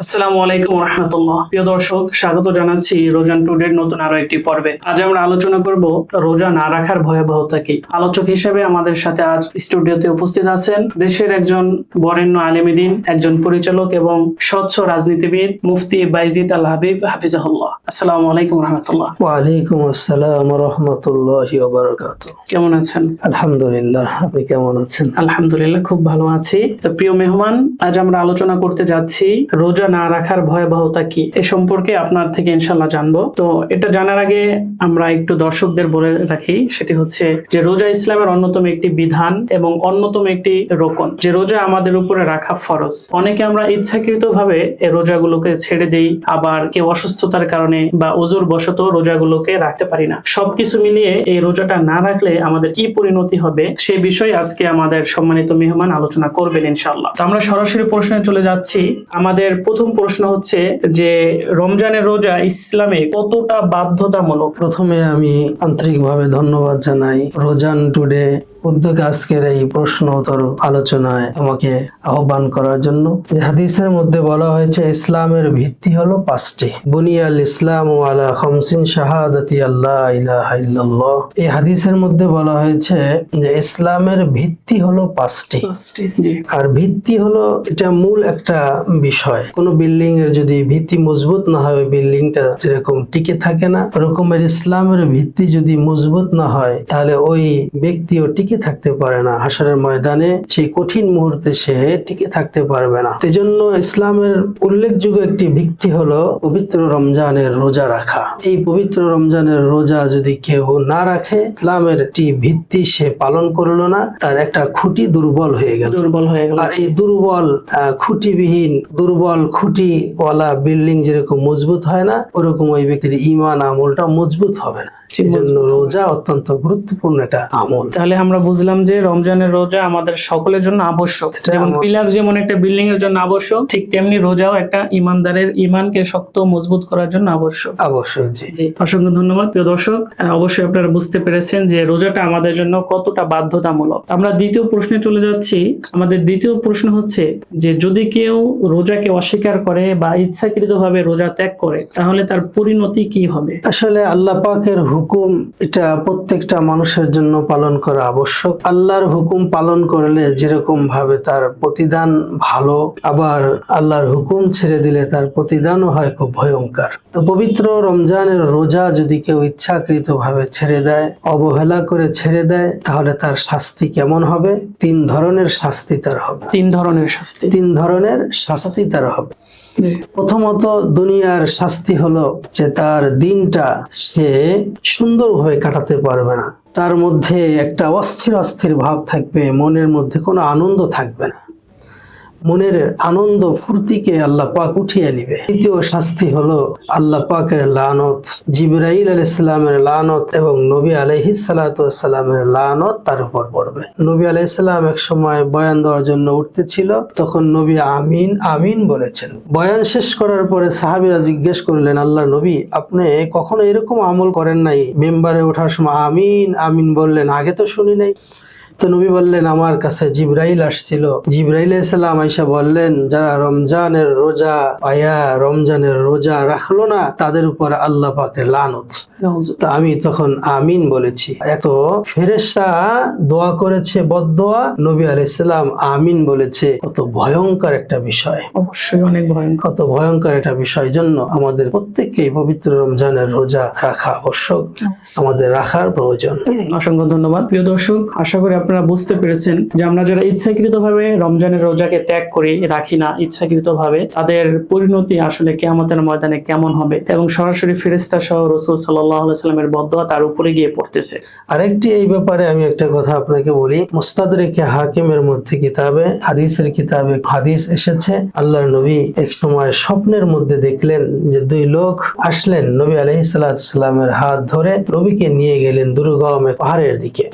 আসসালামু আলাইকুম রাহমাতুল্লাহ। প্রিয় দর্শক, স্বাগত জানাচ্ছি রোজান টুডের নতুন আরো একটি পর্বে। আজ আমরা আলোচনা করব রোজা না রাখার ভয়াবহতা কি। আলোচক হিসেবে আমাদের সাথে আজ স্টুডিওতে উপস্থিত আছেন দেশের একজন বরেণ্য আলেমে দ্বীন, একজন পরিচালক এবং স্বচ্ছ রাজনীতিবিদ মুফতি বাইজিদ আল হাবিব হাফিজাহুল্লাহ। আসসালামু আলাইকুম রাহমাতুল্লাহ। ওয়া আলাইকুম আসসালাম ওয়া রাহমাতুল্লাহি ওয়া বারাকাতুহু। কেমন আছেন? আলহামদুলিল্লাহ, আপনি কেমন আছেন? আলহামদুলিল্লাহ, খুব ভালো আছি। তো প্রিয় মেহমান, আজ আমরা আলোচনা করতে যাচ্ছি রোজা না রাখার ভয়াবহতা কি, এ সম্পর্কে আপনার থেকে ইনশাআল্লাহ জানবো। তো এটা জানার আগে আমরা একটু দর্শকদের বলে রাখি, সেটি হচ্ছে যে রোজা ইসলামের অন্যতম একটি বিধান এবং অন্যতম একটি রোকন, যে রোজা আমাদের উপরে রাখা ফরজ। অনেকে আমরা ইচ্ছাকৃতভাবে এই রোজাগুলোকে ছেড়ে দেই, আবার কেউ অসুস্থতার কারণে বা ওজোর বশত রোজাগুলোকে রাখতে পারি না। সবকিছু মিলিয়ে এই রোজাটা না রাখলে আমাদের কি পরিণতি হবে সে বিষয়ে আজকে আমাদের সম্মানিত মেহমান আলোচনা করবেন ইনশাআল্লাহ। তো আমরা সরাসরি প্রশ্নে চলে যাচ্ছি। আমাদের প্রথম প্রশ্ন হচ্ছে যে রমজানের রোজা ইসলামে কতটা বাধ্যতামূলক? প্রথমে আমি আন্তরিকভাবে ধন্যবাদ জানাই রোজান টুডে উদ্যোগে আজকের এই প্রশ্ন উত্তর আলোচনায় আমাকে আহ্বান করার জন্য। এই হাদিসের মধ্যে বলা হয়েছে ইসলামের ভিত্তি হলো পাঁচটি। বুনিয়াল ইসলাম আলা খামসিন শাহাদাতি আল্লাহ ইলাহা ইল্লাল্লাহ। এই হাদিসের মধ্যে বলা হয়েছে যে ইসলামের ভিত্তি হলো পাঁচটি। আর ভিত্তি হলো এটা মূল একটা বিষয়। কোন বিল্ডিং এর যদি ভিত্তি মজবুত না হয়, বিল্ডিংটা যেরকম টিকে থাকে না, ওরকমের ইসলামের ভিত্তি যদি মজবুত না হয় তাহলে ওই ব্যক্তিও টিকে থাকতে পারে না। হাসরের ময়দানে সেই কঠিন মুহূর্তে সে টিকে থাকতে পারবে না। এজন্য ইসলামের উল্লেখযোগ্য একটি ভিত্তি হলো পবিত্র রমজানের রোজা রাখা। এই পবিত্র রমজানের রোজা যদি কেউ না রাখে, ইসলামের একটি ভিত্তি সে পালন করলো না, তার একটা খুঁটি দুর্বল হয়ে গেল। আর এই দুর্বল খুঁটিবিহীন, দুর্বল খুঁটিওয়ালা বিল্ডিং যেরকম মজবুত হয় না, ওরকম ওই ব্যক্তির ঈমান আমলটা মজবুত হবে না। সেজন্য রোজা অত্যন্ত গুরুত্বপূর্ণ একটা আমল। তাহলে আমরা বুঝলাম যে রমজানের রোজা আমাদের সকলের জন্য আবশ্যক। যেমন পিলার যেমন একটা বিল্ডিং এর জন্য আবশ্যক, ঠিক তেমনি রোজাও একটা ইমানদারের ইমানকে শক্ত মজবুত করার জন্য আবশ্যক। অবশ্যই। জি, অসংখ্য ধন্যবাদ। প্রিয় দর্শক, অবশ্যই আপনারা বুঝতে পেরেছেন যে রোজাটা আমাদের জন্য কতটা বাধ্যতামূলক। আমরা দ্বিতীয় প্রশ্নে চলে যাচ্ছি। আমাদের দ্বিতীয় প্রশ্ন হচ্ছে যে যদি কেউ রোজাকে অস্বীকার করে বা ইচ্ছাকৃতভাবে রোজা ত্যাগ করে, তাহলে তার পরিণতি কি হবে? আসলে আল্লাহ পাকের হুকুম এটা প্রত্যেকটা মানুষের জন্য পালন করা আবশ্যক। আল্লাহর হুকুম পালন করলে যেরকম ভাবে তার প্রতিদান ভালো, আবার আল্লাহর হুকুম ছেড়ে দিলে তার প্রতিদানও হয় খুব ভয়ঙ্কর। তো পবিত্র রমজানের রোজা যদি কেউ ইচ্ছাকৃত ভাবে ছেড়ে দেয়, অবহেলা করে ছেড়ে দেয়, তাহলে তার শাস্তি কেমন হবে? তিন ধরনের শাস্তি তার হবে। তিন ধরনের শাস্তি তার হবে। প্রথমত, দুনিয়ার শাস্তি হলো যে তার দিনটা সে সুন্দরভাবে কাটাতে পারবে না, তার মধ্যে একটা অস্থির অস্থির ভাব থাকবে, মনের মধ্যে কোনো আনন্দ থাকবে না, মনের আনন্দ ফুর্তিকে আল্লাহ পাক উঠিয়ে নিবে। দ্বিতীয় শাস্তি হলো আল্লাহ পাকের লানত, জিবরাইল আলাইহিস সালামের লানত এবং নবী আলাইহিস সালাতু ওয়াস সালামের লানত তার উপর পড়বে। নবী আলাইহিস সালাম এক সময় বয়ান দেওয়ার জন্য উঠতেছিল, তখন নবী আমিন আমিন বলেছেন। বয়ান শেষ করার পরে সাহাবীরা জিজ্ঞেস করলেন, আল্লাহর নবী, আপনি কখনো এরকম আমল করেন নাই? মেম্বারে ওঠার সময় আমিন আমিন বললেন, আগে তো শুনি নাই। তো নবী বললেন, আমার কাছে জিবরাইল আসছিল, জিবরাইল আলাইহিস সালাম আয়েশা বললেন, যারা রমজানের রোজা রাখলো না তাদের উপর আল্লাহ পাকের লানত। তো আমি তখন আমিন বলেছি। এত ফেরেশতা দোয়া করেছে, বদদোয়া, নবী আলাইহিস সালাম আমিন বলেছে। কত ভয়ঙ্কর একটা বিষয়। অবশ্যই অনেক ভয়ঙ্কর। কত ভয়ঙ্কর একটা বিষয়। জন্য আমাদের প্রত্যেককেই পবিত্র রমজানের রোজা রাখা আবশ্যক, আমাদের রাখার প্রয়োজন। অসংখ্য ধন্যবাদ। প্রিয় দর্শক, আশা করি আপনারা বুঝতে পেরেছেন যে আমরা যারা ইচ্ছাকৃতভাবে রমজানের রোজাকে ত্যাগ করি, রাখি না ইচ্ছাকৃতভাবে, তাদের পরিণতি আসলে কিয়ামতের ময়দানে কেমন হবে, এবং সরাসরি ফেরেশতা সহ রাসূল সাল্লাল্লাহু আলাইহি ওয়াসাল্লামের বদদোয়া তার উপরে গিয়ে পড়তেছে। আরেকটি এই ব্যাপারে আমি একটা কথা আপনাকে বলি। মুস্তাদরিকে হাকিমের মধ্যে কিতাবে, হাদিসের কিতাবে হাদিস এসেছে, আল্লাহর নবী এক সময় স্বপ্নের মধ্যে দেখলেন যে দুই লোক আসলেন, নবী আলাইহিস সালাতু ওয়াস সালামের হাত ধরে নবীকে নিয়ে গেলেন দুর্গম এক পাহাড়ের দিকে।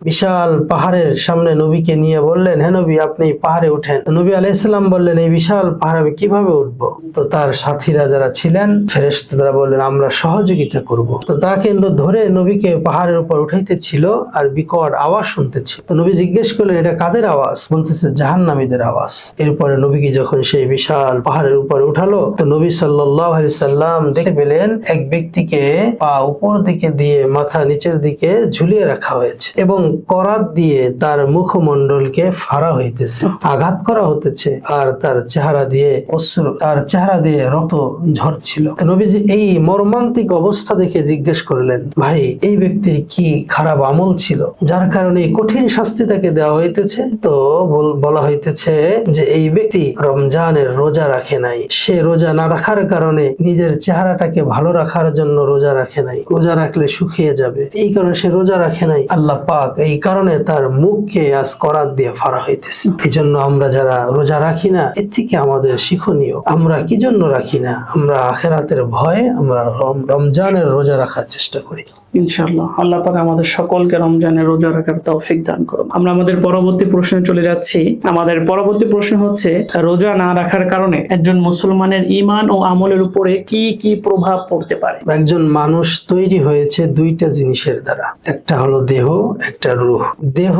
বিশাল পাহাড় পাহাড়ের সামনে নবীকে নিয়ে বললেন, হে নবী, আপনি পাহাড়ে উঠেন। নবী আলাইহিস সালাম বললেন, এই বিশাল পাহাড়ে আমি কিভাবে উঠবো? তো তার সাথীরা যারা ছিলেন ফেরেশতারা বললেন, আমরা সহযোগিতা করব। তো তাকে ধরে নবীকে পাহাড়ের উপর উঠাইতে ছিল আর বিকট আওয়াজ শুনতেছিল। তো নবী জিজ্ঞেস করলেন, এটা কাদের আওয়াজ? বলতেছে, জাহান্নামীদের আওয়াজ। এরপরে নবীকে যখন সেই বিশাল পাহাড়ের উপরে উঠালো, তো নবী সাল্লাল্লাহু আলাইহি সাল্লাম দেখতে পেলেন এক ব্যক্তিকে পা উপর দিকে দিয়ে মাথা নিচের দিকে ঝুলিয়ে রাখা হয়েছে এবং করাত দিয়ে তার মুখমণ্ডলকে ফাড়া হইতেছে, আঘাত করা হতেছে, আর তার চেহারা দিয়ে রক্ত ঝরছিল। তো নবীজি এই মর্মান্তিক অবস্থা দেখে জিজ্ঞেস করলেন, ভাই, এই ব্যক্তির কি খারাপ আমল ছিল যার কারণে কঠিন শাস্তি তাকে দেওয়া হইতেছে? তো বলা হইতেছে যে এই ব্যক্তি রমজানের রোজা রাখে নাই। সে রোজা না রাখার কারণে নিজের চেহারাটাকে ভালো রাখার জন্য রোজা রাখে নাই। রোজা রাখলে শুকিয়ে যাবে, এই কারণে সে রোজা রাখে নাই। আল্লাহ পাক এই কারণে তার মুখকে আজ করাত দিয়ে ফাড়া হইতেছে। এই জন্য আমরা যারা রোজা রাখি না, এর থেকে আমাদের শিক্ষণীয়। আমরা কি জন্য রাখি না? আমরা আখিরাতের ভয়ে আমরা রমজানের রোজা রাখার চেষ্টা করি। ইনশাআল্লাহ আল্লাহ পাক আমাদের সকলকে রমজানের রোজা রাখার তৌফিক দান করুন। আমরা আমাদের পরবর্তী প্রশ্নে চলে যাচ্ছি। আমাদের পরবর্তী প্রশ্ন হচ্ছে, রোজা না রাখার কারণে একজন মুসলমানের ঈমান ও আমলের উপরে কি কি প্রভাব পড়তে পারে? একজন মানুষ তৈরি হয়েছে দুইটা জিনিসের দ্বারা, একটা হলো দেহ, একটা রূহ। দেহ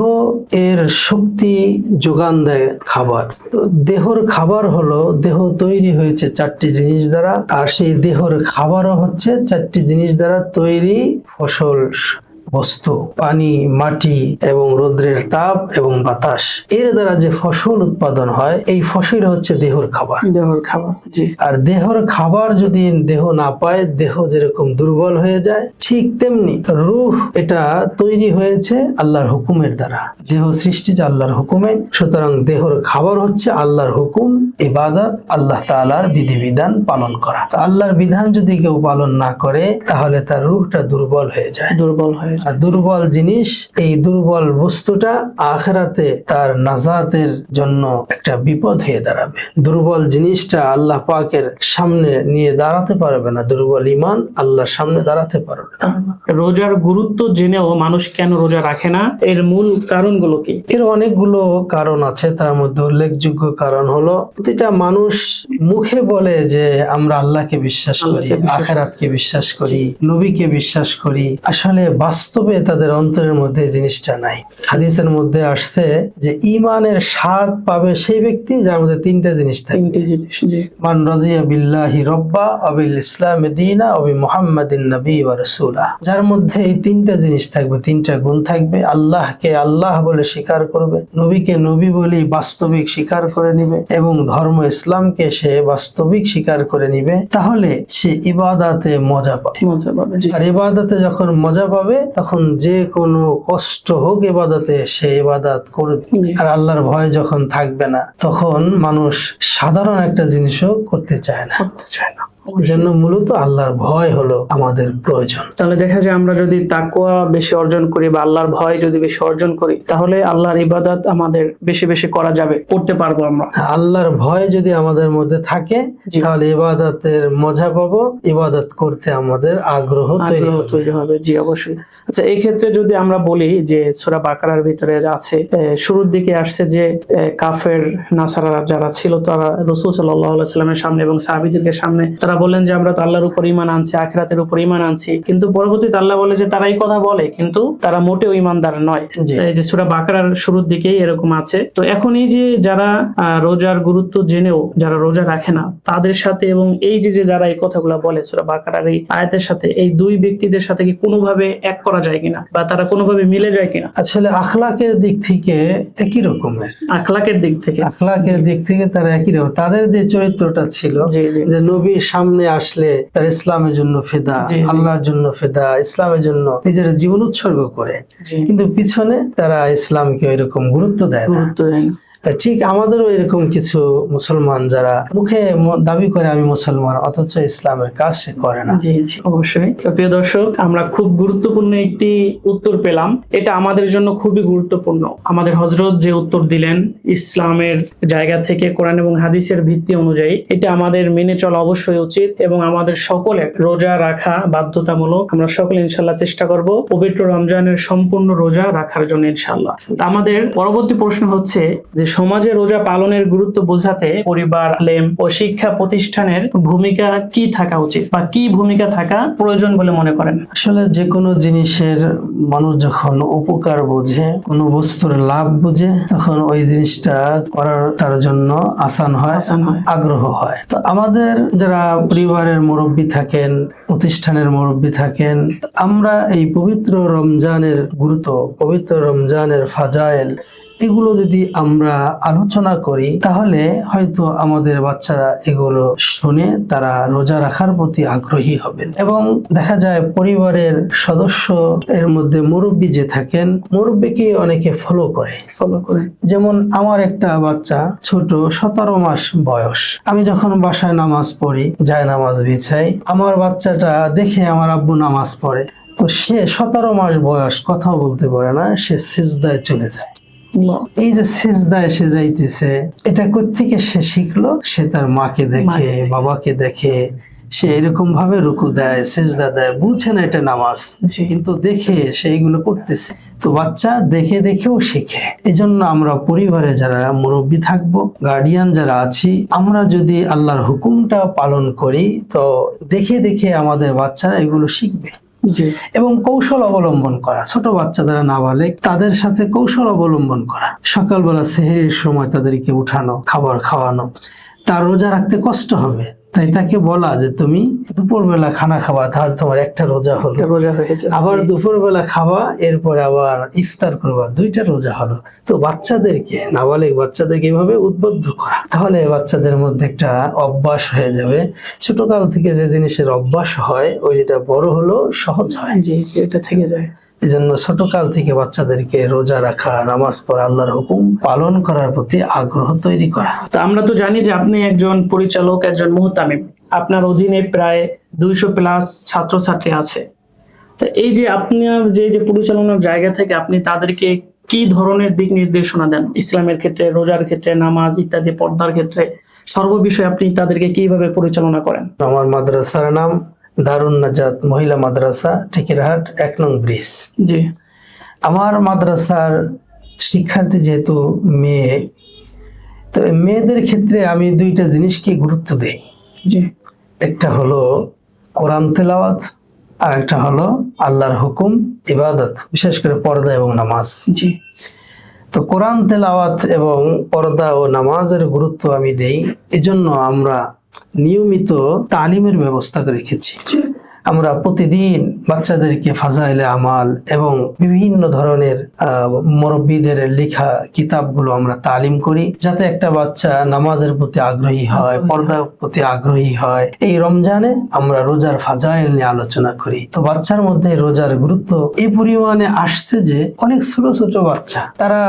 এর শক্তি যোগান দেয় খাবার। তো দেহর খাবার হলো, দেহ তৈরি হয়েছে 4টি জিনিস দ্বারা, আর সেই দেহর খাবারও হচ্ছে 4টি জিনিস দ্বারা তৈরি ফসল, বস্তু, পানি, মাটি এবং রৌদ্রের তাপ এবং বাতাস। এর দ্বারা যে ফসল উৎপাদন হয়, এই ফসল হচ্ছে দেহর খাবার। দেহর খাবার, জি। আর দেহর খাবার যদি দেহ না পায়, দেহ যেরকম দুর্বল হয়ে যায়, ঠিক তেমনি রূহ এটা তৈরি হয়েছে আল্লাহর হুকুমের দ্বারা। দেহ সৃষ্টি যে আল্লাহর হুকুমে, সুতরাং দেহর খাবার হচ্ছে আল্লাহর হুকুম, ইবাদত, আল্লাহ তাআলার বিধিবিধান পালন করা। আল্লাহর বিধান যদি কেউ পালন না করে, তাহলে তার রূহটা দুর্বল হয়ে যায়। আর দুর্বল জিনিস, এই দুর্বল বস্তুটা আখিরাতে তার নাজাতের জন্য একটা বিপদ হয়ে দাঁড়াবে। দুর্বল জিনিসটা আল্লাহ পাকের সামনে নিয়ে দাঁড়াতে পারবে না। দুর্বল ঈমান আল্লাহর সামনে দাঁড়াতে পারবে না। রোজার গুরুত্ব জেনেও মানুষ কেন রোজা রাখে না? এর মূল কারণগুলো কি? এর অনেকগুলো কারণ আছে। তার মধ্যে উল্লেখযোগ্য কারণ হলো, প্রতিটা মানুষ মুখে বলে যে আমরা আল্লাহকে বিশ্বাস করি, আখিরাতকে বিশ্বাস করি, নবীকে বিশ্বাস করি। আসলে বাস্তবে তাদের অন্তরের মধ্যে জিনিসটা নাই। হাদিসের মধ্যে আসছে যে ঈমানের স্বাদ পাবে সেই ব্যক্তি যার মধ্যে 3টা জিনিস থাকে। মান রাজিয়া বিল্লাহি রব্বা ওয়া বিল ইসলামি দীনা ওয়া বি মুহাম্মাদিন নবী ওয়া রাসূলা। যার মধ্যে এই 3টা জিনিস থাকবে, 3টা গুণ থাকবে। আল্লাহকে আল্লাহ বলে স্বীকার করবে, নবীকে নবী বলেই বাস্তবিক স্বীকার করে নিবে, এবং ধর্ম ইসলামকে সে বাস্তবিক স্বীকার করে নিবে। তাহলে সে ইবাদতে মজা পাবে। আর ইবাদতে যখন মজা পাবে, তখন যে কোনো কষ্ট হোক ইবাদতে সে ইবাদত করবে। আর আল্লাহর ভয় যখন থাকবে না, তখন মানুষ সাধারণ একটা জিনিসও করতে চায় না। জন্য মূলত আল্লাহর ভয় হলো আমাদের প্রয়োজন। তাহলে দেখা যায় আমরা যদি তাকওয়া বেশি অর্জন করি বা আল্লাহর ভয় যদি বেশি অর্জন করি, তাহলে আল্লাহর ইবাদত আমাদের বেশি বেশি করা যাবে, করতে পারবো আমরা। আল্লাহর ভয় যদি আমাদের মধ্যে থাকে, তাহলে ইবাদতের মজা পাবো, ইবাদত করতে আমাদের আগ্রহ তৈরি হবে। জি, অবশ্যই। আচ্ছা, এই ক্ষেত্রে যদি আমরা বলি যে সূরা বাকারার ভিতরে আছে, শুরুর দিকে আসছে যে কাফের নাসারা যারা ছিল, তারা রাসূল সাল্লাল্লাহু আলাইহি ওয়াসাল্লামের সামনে এবং সাহাবীদের সামনে তারা বললেন যে আমরা তো আল্লাহর উপর ঈমান আনছি, আখিরাতের উপর ঈমান আনছি, কিন্তু পরবর্তীতে আল্লাহ বলে যে তারা এই কথা বলে কিন্তু তারা মোটেও ঈমানদার নয়। এই যে সূরা বাকারার শুরুর দিকেই এরকম আছে। তো এখন এই যে যারা রোজার গুরুত্ব জেনেও যারা রোজা রাখে না, তাদের সাথে এবং এই যে যারা এই কথাগুলো বলে সূরা বাকারার এই আয়াতের সাথে, এই দুই ব্যক্তিদের সাথে কি কোনোভাবে এক করা যায় কিনা বা তারা কোনোভাবে মিলে যায় কিনা? আসলে আখলাকের দিক থেকে একই রকমের। আখলাকের দিক থেকে তারা একই রকম। তাদের যে চরিত্রটা ছিল, যে নবীর সামনে আসলে তার ইসলামের জন্য ফেদা, আল্লাহর জন্য ফেদা, ইসলামের জন্য নিজের জীবন উৎসর্গ করে, কিন্তু পিছনে তারা ইসলামকে এরকম গুরুত্ব দেয় না। ঠিক আমাদেরও এরকম কিছু মুসলমান যারা মুখে দাবি করে আমি মুসলমান, অথচ ইসলামের কাজ সে করে না। জি জি অবশ্যই। তো প্রিয় দর্শক, আমরা খুব গুরুত্বপূর্ণ একটি উত্তর পেলাম, এটা আমাদের জন্য খুবই গুরুত্বপূর্ণ। আমাদের হযরত যে উত্তর দিলেন ইসলামের জায়গা থেকে, কোরআন এবং হাদিসের ভিত্তি অনুযায়ী, এটা আমাদের মেনে চলা অবশ্যই উচিত এবং আমাদের সকলের রোজা রাখা বাধ্যতামূলক। আমরা সকলে ইনশাআল্লাহ চেষ্টা করব পবিত্র রমজানের সম্পূর্ণ রোজা রাখার জন্য ইনশাআল্লাহ। আমাদের পরবর্তী প্রশ্ন হচ্ছে যে সমাজে রোজা পালনের গুরুত্ব বোঝাতে পরিবার, আলেম ও শিক্ষা প্রতিষ্ঠানের ভূমিকা কি থাকা উচিত বা কি ভূমিকা থাকা প্রয়োজন বলে মনে করেন? আসলে যে কোনো জিনিসের মানুষ যখন উপকার বোঝে, কোনো বস্তুর লাভ বোঝে, তখন ওই জিনিসটা করার তার জন্য আসান হয়, আগ্রহ হয়। তো আমাদের যারা পরিবারের মুরব্বী থাকেন, প্রতিষ্ঠানের মুরব্বী থাকেন, আমরা এই পবিত্র রমজানের গুরুত্ব, পবিত্র রমজানের ফাজাইল, এগুলো যদি আমরা আলোচনা করি, তাহলে হয়তো আমাদের বাচ্চারা এগুলো শুনে তারা রোজা রাখার প্রতি আগ্রহী হবেন। এবং দেখা যায় পরিবারের সদস্য এর মধ্যে মুরব্বী যে থাকেন, মুরব্বীকে অনেকে ফলো করে। যেমন আমার একটা বাচ্চা ছোট, 17 মাস বয়স। আমি যখন বাসায় নামাজ পড়ি, যায় নামাজ বিছাই, আমার বাচ্চাটা দেখে আমার আব্বু নামাজ পড়ে, তো সে 17 মাস বয়স, কথাও বলতে পারে না, সে সিজদায় চলে যায়। এই যে সিজদায় সে যাইতেছে, এটা কোত্থেকে সে শিখলো? সে তার মাকে দেখে, বাবাকে দেখে সে এরকম ভাবে রুকু দেয়, সিজদা দেয়, বুঝে না এটা নামাজ, কিন্তু দেখে সে এইগুলো করতেছে। তো বাচ্চা দেখে দেখেও শিখে। এজন্য আমরা পরিবারে যারা মুরব্বী থাকবো, গার্ডিয়ান যারা আছি, আমরা যদি আল্লাহর হুকুমটা পালন করি, তো দেখে দেখে আমাদের বাচ্চারা এগুলো শিখবে। এবং কৌশল অবলম্বন করা, ছোট বাচ্চা যারা নাবালেগ তাদের সাথে কৌশল অবলম্বন করা। সকালবেলা সেহরির সময় তাদেরকে উঠানো, খাবার খাওয়ানো। তার রোজা রাখতে কষ্ট হবে, তাই তাকে বলা যে তুমি দুপুরবেলা খানা খাবা, তাহলে তোমার একটা রোজা হলো, রোজা হয়ে যাবে। আবার দুপুরবেলা খাবা, এরপরে আবার ইফতার করবা, 2টা রোজা হলো। তো বাচ্চাদেরকে, নাবালিগ বাচ্চাদেরকে এইভাবে উদ্বুদ্ধ করা, তাহলে বাচ্চাদের মধ্যে একটা অভ্যাস হয়ে যাবে। ছোটকাল থেকে যে জিনিসের অভ্যাস হয়, ওই যেটা বড় হলো সহজ হয়। জি, এটা থেকে যায়। এই জন্য ছোটকাল থেকে বাচ্চাদেরকে রোজা রাখা, নামাজ পড়া, আল্লাহর হুকুম পালন করার প্রতি আগ্রহ তৈরি করা। তো আমরা তো জানি যে আপনি একজন পরিচালক, একজন মুহতামিম, আপনার অধীনে প্রায় 200+ ছাত্রছাত্রী আছে। তো এই যে আপনার যে পরিচালনার জায়গা থেকে আপনি তাদেরকে কি ধরনের দিক নির্দেশনা দেন ইসলামের ক্ষেত্রে, রোজার ক্ষেত্রে, নামাজ ইত্যাদি, পর্দার ক্ষেত্রে, সর্ববিষয়ে আপনি তাদেরকে কিভাবে পরিচালনা করেন? আমার মাদ্রাসার নাম দারুন নাজাত মহিলা মাদ্রাসা, টিকিরহাট 1 নং ব্রিজ। জি। আমার মাদ্রাসার শিক্ষার্থী যেহেতু মেয়ে, তো মেয়েদের ক্ষেত্রে আমি 2টা জিনিসকে গুরুত্ব দেই। জি। একটা হলো কোরআন তেলাওয়াত, আর একটা হলো আল্লাহর হুকুম, ইবাদত, বিশেষ করে পর্দা এবং নামাজ। জি। তো কোরআন তেলাওয়াত এবং পর্দা ও নামাজের গুরুত্ব আমি দেই, এজন্য আমরা নিয়মিত তালিমের ব্যবস্থা রেখেছি। আমরা প্রতিদিন বাচ্চাদেরকে ফাজাইলে আমাল এবং বিভিন্ন ধরনের মুরব্বীদের লেখা কিতাবগুলো আমরা তালিম করি, যাতে একটা বাচ্চা নামাজের প্রতি আগ্রহী হয়, পর্দার প্রতি আগ্রহী হয়। এই রমজানে আমরা রোজার ফাজাইল নিয়ে আলোচনা করি। তো বাচ্চার মধ্যে রোজার গুরুত্ব এই পরিমাণে আসছে যে অনেক ছোট ছোট বাচ্চা তারা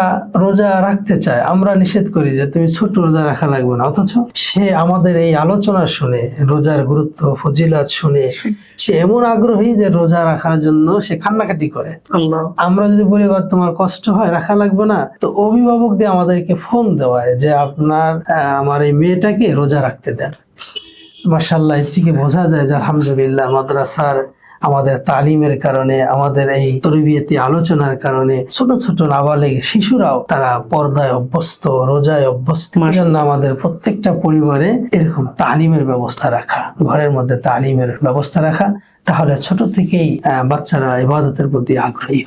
রোজা রাখতে চায়। আমরা নিষেধ করি যে তুমি ছোট রোজা রাখা লাগবে না, অথচ সে আমাদের এই আলোচনা শুনে, রোজার গুরুত্ব ফজিলাত শুনে সে এমন আগ্রহী যে রোজা রাখার জন্য সে কান্নাকাটি করে। আমরা যদি বলি তোমার কষ্ট হয়, রাখা লাগবে না, তো অভিভাবক দিয়ে আমাদেরকে ফোন দেওয়ায় যে আমার এই মেয়েটাকে রোজা রাখতে দেন। মাশাআল্লাহ, এর থেকে বোঝা যায় যে আলহামদুলিল্লাহ মাদ্রাসার আমাদের তালিমের কারণে, আমাদের এই তরবিয়তি আলোচনার কারণে ছোট ছোট নাবালিগ শিশুরাও তারা পর্দায় অভ্যস্ত, রোজায় অভ্যস্ত। এজন্য আমাদের প্রত্যেকটা পরিবারে এরকম তালিমের ব্যবস্থা রাখা, ঘরের মধ্যে তালিমের ব্যবস্থা রাখা, তাহলে ছোট থেকেই বাচ্চারা ইবাদতের প্রতি আগ্রহী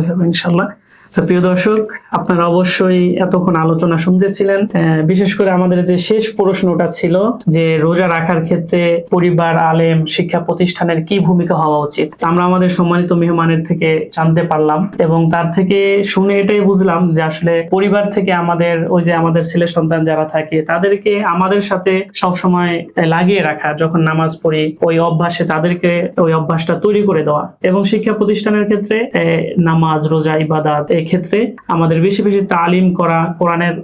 হবে ইনশাআল্লাহ। তো প্রিয় দর্শক, আপনারা অবশ্যই এতক্ষণ আলোচনা শুনতেছিলেন। বিশেষ করে আমাদের যে শেষ প্রশ্নটা ছিল যে রোজা রাখার ক্ষেত্রে পরিবার, আলেম, শিক্ষা প্রতিষ্ঠানের কি ভূমিকা হওয়া উচিত, আমরা আমাদের সম্মানিত মেহমানের থেকে জানতে পারলাম এবং তার থেকে শুনে এটাই বুঝলাম যে আসলে পরিবার থেকে আমাদের ওই যে আমাদের ছেলে সন্তান যারা থাকে তাদেরকে আমাদের সাথে সব সময় লাগিয়ে রাখা, যখন নামাজ পড়ি ওই অভ্যাসে তাদেরকে ওই অভ্যাসটা তৈরি করে দেওয়া। এবং শিক্ষা প্রতিষ্ঠানের ক্ষেত্রে নামাজ, রোজা, ইবাদত এক্ষেত্রে আমাদের বেশি বেশি তালিম করা,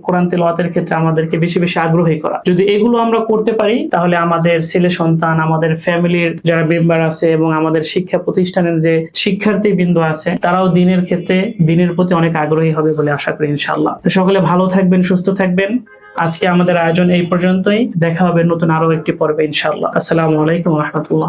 কোরআন তেলাওয়াতের ক্ষেত্রে আমাদেরকে বেশি বেশি আগ্রহী করা। যদি এগুলো আমরা করতে পারি তাহলে আমাদের ছেলে সন্তান, আমাদের ফ্যামিলির যারা মেম্বার আছে এবং আমাদের শিক্ষা প্রতিষ্ঠানের যে শিক্ষার্থী বিন্দু আছে তারাও দিনের ক্ষেত্রে দিনের প্রতি অনেক আগ্রহী হবে বলে আশা করি ইনশাআল্লাহ। তো সকলে ভালো থাকবেন, সুস্থ থাকবেন। আজকে আমাদের আয়োজন এই পর্যন্তই। দেখা হবে নতুন আরো একটি পর্বে ইনশাআল্লাহ। আসসালামু আলাইকুম ওয়া রাহমাতুল্লাহ।